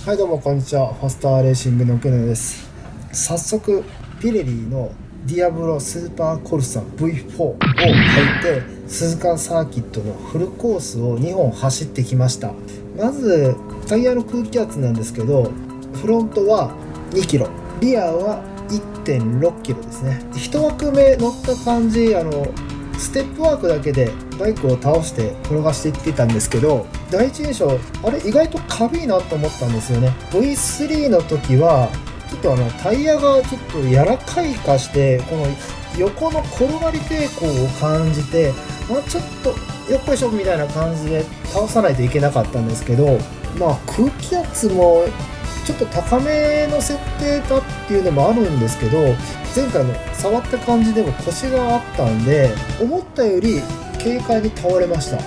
はいどうもこんにちは。ファスターレーシングの奥野です。早速ピレリのディアブロスーパーコルサ V4 を履いて鈴鹿サーキットのフルコースを2本走ってきました。まずタイヤの空気圧なんですけど、フロントは2キロ、リアは 1.6 キロですね。1枠目乗った感じ、ステップワークだけでバイクを倒して転がしていってたんですけど、第一印象あれ意外と軽いなと思ったんですよね。 V3 の時はちょっとタイヤがちょっと柔らかい化して、この横の転がり抵抗を感じて、ちょっとよっこいしょみたいな感じで倒さないといけなかったんですけど、空気圧もちょっと高めの設定だっていうのもあるんですけど、前回の触った感じでも腰があったんで、思ったより軽快に倒れました。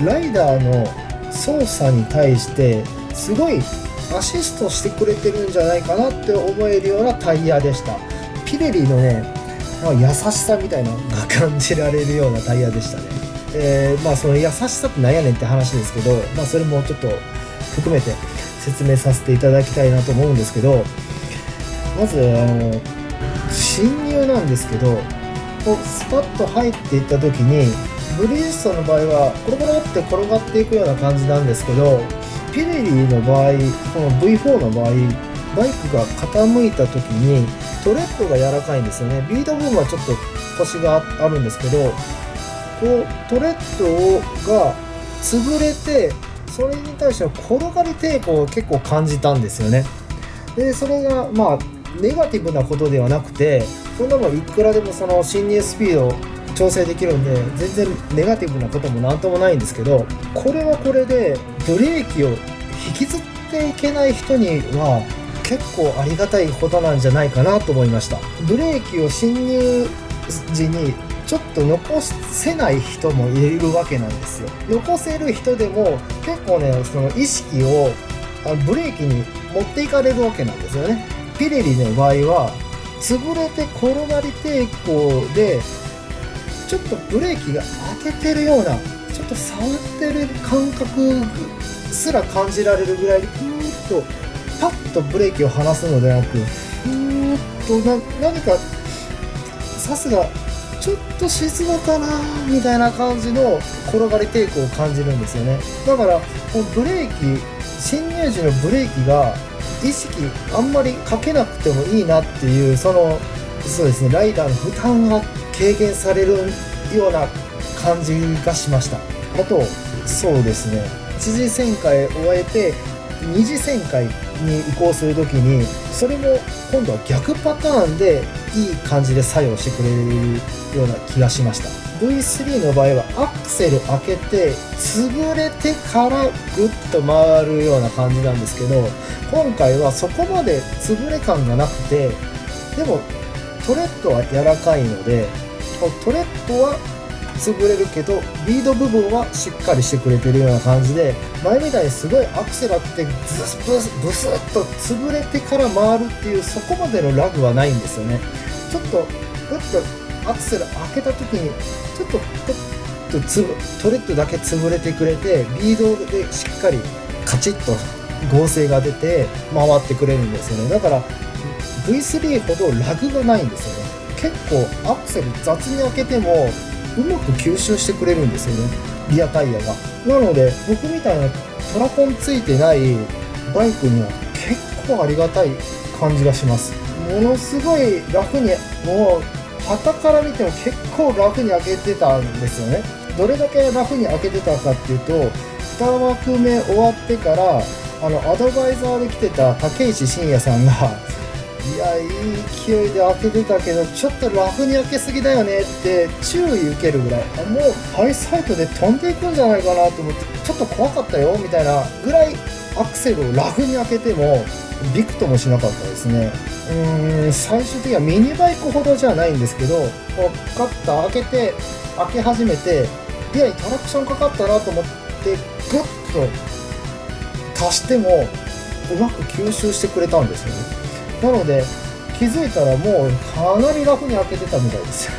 ライダーの操作に対してすごいアシストしてくれてるんじゃないかなって思えるようなタイヤでした。ピレリのね、優しさみたいなのが感じられるようなタイヤでしたね。その優しさってなんやねんって話ですけど、それもちょっと含めて説明させていただきたいなと思うんですけど、まず侵入なんですけど、こうスパッと入っていった時に、ブリヂストンの場合はコロコロって転がっていくような感じなんですけど、ピレリの場合、この V4 の場合、バイクが傾いた時にトレッドが柔らかいんですよね。ビード部分はちょっと腰があるんですけど、こうトレッドが潰れて、それに対しての転がり抵抗を結構感じたんですよね。でそれがネガティブなことではなくて、そんなのいくらでもその進入スピードを調整できるんで、全然ネガティブなこともなんともないんですけど、これはこれでブレーキを引きずっていけない人には結構ありがたいことなんじゃないかなと思いました。ブレーキを進入時にちょっと残せない人もいるわけなんですよ。残せる人でも結構ね、その意識をブレーキに持っていかれるわけなんですよね。ピレリの場合は潰れて転がり抵抗でちょっとブレーキが開けてるような、ちょっと触ってる感覚すら感じられるぐらいで、とパッとブレーキを離すのではなく、何かさすがちょっと静かかなみたいな感じの転がり抵抗を感じるんですよね。だからこうブレーキ、進入時のブレーキが意識あんまりかけなくてもいいなっていう、そうですね、ライダーの負担が軽減されるような感じがしました。あとそうですね、一次旋回を終えて二次旋回に移行するときに、それも今度は逆パターンでいい感じで作用してくれるような気がしました。 V3 の場合はアクセル開けて潰れてからグッと回るような感じなんですけど、今回はそこまで潰れ感がなくて、でもトレッドは柔らかいので、トレッドは潰れるけどリード部分はしっかりしてくれてるような感じで、前みたいにすごいアクセル開けてブスッと潰れてから回るっていう、そこまでのラグはないんですよね。ちょっとグッとアクセル開けた時にちょっとグッとトレッドだけ潰れてくれて、リードでしっかりカチッと合成が出て回ってくれるんですよね。だから V3 ほどラグがないんですよね。結構アクセル雑に開けてもうまく吸収してくれるんですよね、リアタイヤが。なので僕みたいなトラコンついてないバイクには結構ありがたい感じがします。ものすごいラフに、もう旗から見ても結構ラフに開けてたんですよね。どれだけラフに開けてたかっていうと、2枠目終わってからアドバイザーで来てた竹石真也さんが、いやいい勢いで開けてたけどちょっとラフに開けすぎだよねって注意受けるぐらい、もうハイサイトで飛んでいくんじゃないかなと思って、ちょっと怖かったよみたいなぐらいアクセルをラフに開けてもびくともしなかったですね。最終的にはミニバイクほどじゃないんですけど、こうカッター開け始めて、いやトラクションかかったなと思ってグッと足してもうまく吸収してくれたんですよね。なので気づいたらもうかなりラフに開けてたみたいです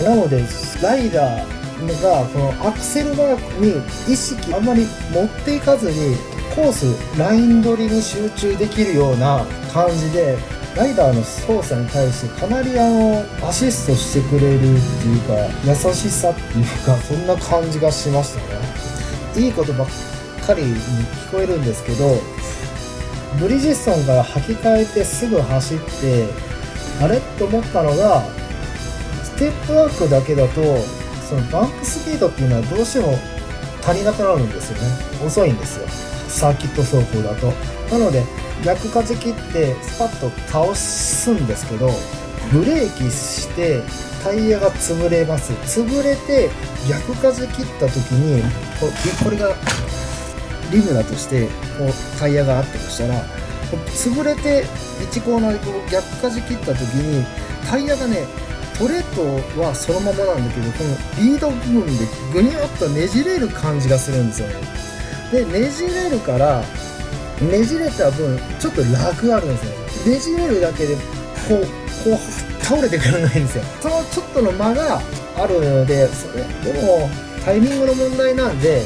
なのでライダーがこのアクセルバーに意識あんまり持っていかずにコースライン取りに集中できるような感じでライダーの操作に対してかなりアシストしてくれるっていうか優しさっていうかそんな感じがしましたね。いいことばっかりに聞こえるんですけどブリヂストンから履き替えてすぐ走ってあれと思ったのがステップワークだけだとそのバンクスピードっていうのはどうしても足りなくなるんですよね。遅いんですよサーキット走行だと。なので逆風切ってスパッと倒すんですけどブレーキしてタイヤが潰れます。潰れて逆風切った時にこれがリムだとしてこうタイヤがあったとしたら潰れて1コーナーでこう逆風切った時にタイヤがねトレッドはそのままなんだけどこのリード部分でグニュッとねじれる感じがするんですよね。でねじれるからねじれた分ちょっとラグがあるんですよ。ねじれるだけでこう倒れてくれないんですよ。そのちょっとの間があるのでそれでもタイミングの問題なんで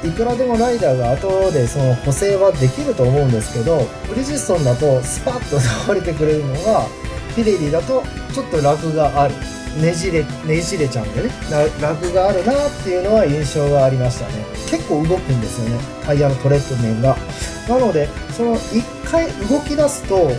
いくらでもライダーが後でその補正はできると思うんですけどブリヂストンだとスパッと倒れてくれるのがピレリだとちょっとラグがあるねじれちゃうんでねラグがあるなっていうのは印象がありましたね。結構動くんですよねタイヤのトレッド面が。なのでその1回動き出すと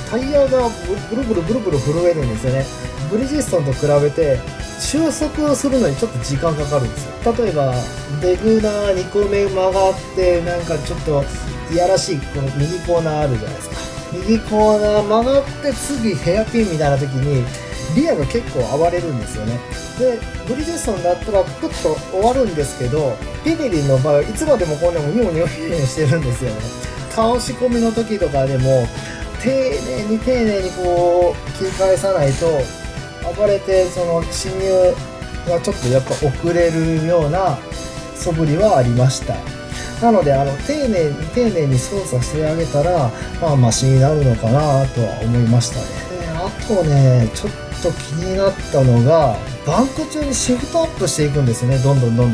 タイヤがブルブル震えるんですよね。ブリヂストンと比べて収束をするのにちょっと時間かかるんですよ。例えばデグナー2個目曲がってなんかちょっといやらしいこの右コーナーあるじゃないですか。右コーナー曲がって次ヘアピンみたいな時にリアが結構暴れるんですよね。でブリヂストンだったらプッと終わるんですけどピレリの場合いつまでもこんなもニョニョしてるんですよね。倒し込みの時とかでも丁寧にこう切り返さないと暴れてその進入がちょっとやっぱ遅れるような素振りはありました。なので丁寧に操作してあげたらマシになるのかなとは思いましたね。あとねちょっと気になったのがバンク中にシフトアップしていくんですよね。どんどん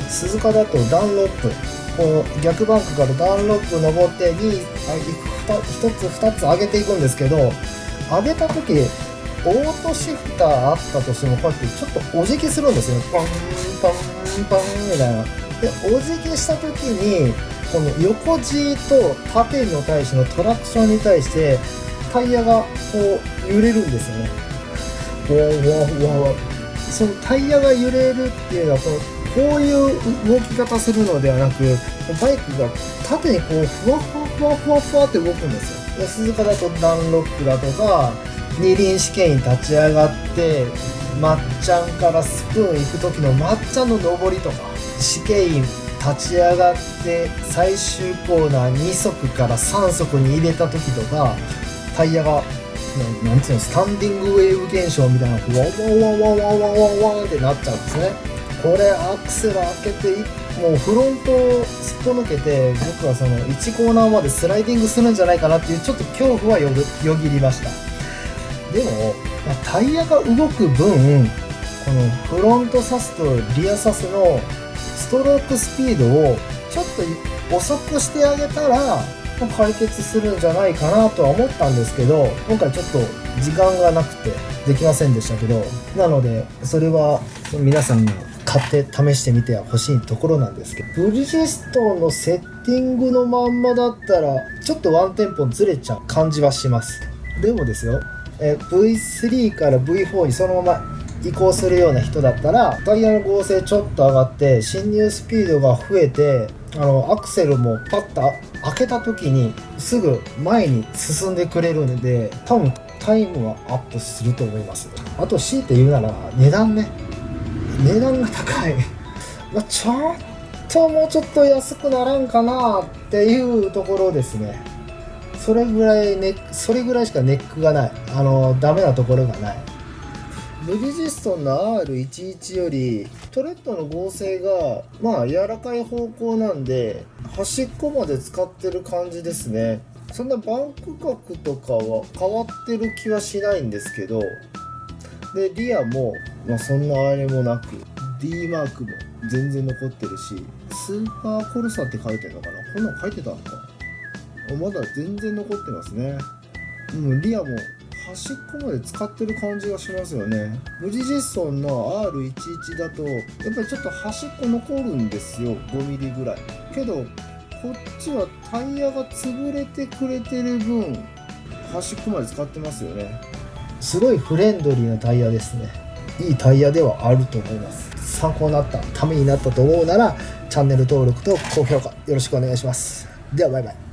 鈴鹿だとダンロップこう逆バンクからダンロップ登って1つ2つ上げていくんですけど上げた時オートシフターあったとしてもこうやってちょっとお辞儀するんですよね。パンパンパンみたいな。でお辞儀した時にこの横 G と縦に対してのトラクションに対してタイヤがこう揺れるんですよね。そのタイヤが揺れるっていうのはこういう動き方するのではなくバイクが縦にこうふわふわって動くんですよ。で鈴鹿だとダンロップだとか二輪試験に立ち上がってまっちゃんからスプーン行く時のまっちゃんの上りとか試験員立ち上がって最終コーナー2速から3速に入れた時とかタイヤがなんつうのスタンディングウェーブ現象みたいなワンワンってなっちゃうんですね。これアクセル開けてもうフロントをすっぽ抜けて僕はその1コーナーまでスライディングするんじゃないかなっていうちょっと恐怖はよぎりました。でも、タイヤが動く分このフロントサスとリアサスのストロークスピードをちょっと遅くしてあげたら解決するんじゃないかなとは思ったんですけど今回ちょっと時間がなくてできませんでしたけどなのでそれは皆さんが買って試してみてほしいところなんですけどブリヂストンのセッティングのまんまだったらちょっとワンテンポずれちゃう感じはします。でもですよV3 から V4 にそのまま移行するような人だったらタイヤの剛性ちょっと上がって進入スピードが増えてアクセルもパッと開けた時にすぐ前に進んでくれるので多分タイムはアップすると思います。あと強いて言うなら値段が高いちょっともうちょっと安くならんかなっていうところですね。それぐらいしかネックがないダメなところがない。ブリヂストンの R11 よりトレッドの剛性が柔らかい方向なんで端っこまで使ってる感じですね。そんなバンク角とかは変わってる気はしないんですけどでリアもそんなあれもなく D マークも全然残ってるし、スーパーコルサって書いてるのかな、こんなの書いてたのか、まだ全然残ってますね。リアも端っこまで使ってる感じがしますよね。無地実損の R11 だとやっぱりちょっと端っこ残るんですよ、5ミリぐらい。けどこっちはタイヤが潰れてくれてる分端っこまで使ってますよね。すごいフレンドリーなタイヤですね。いいタイヤではあると思います。参考になった、ためになったと思うならチャンネル登録と高評価よろしくお願いします。ではバイバイ。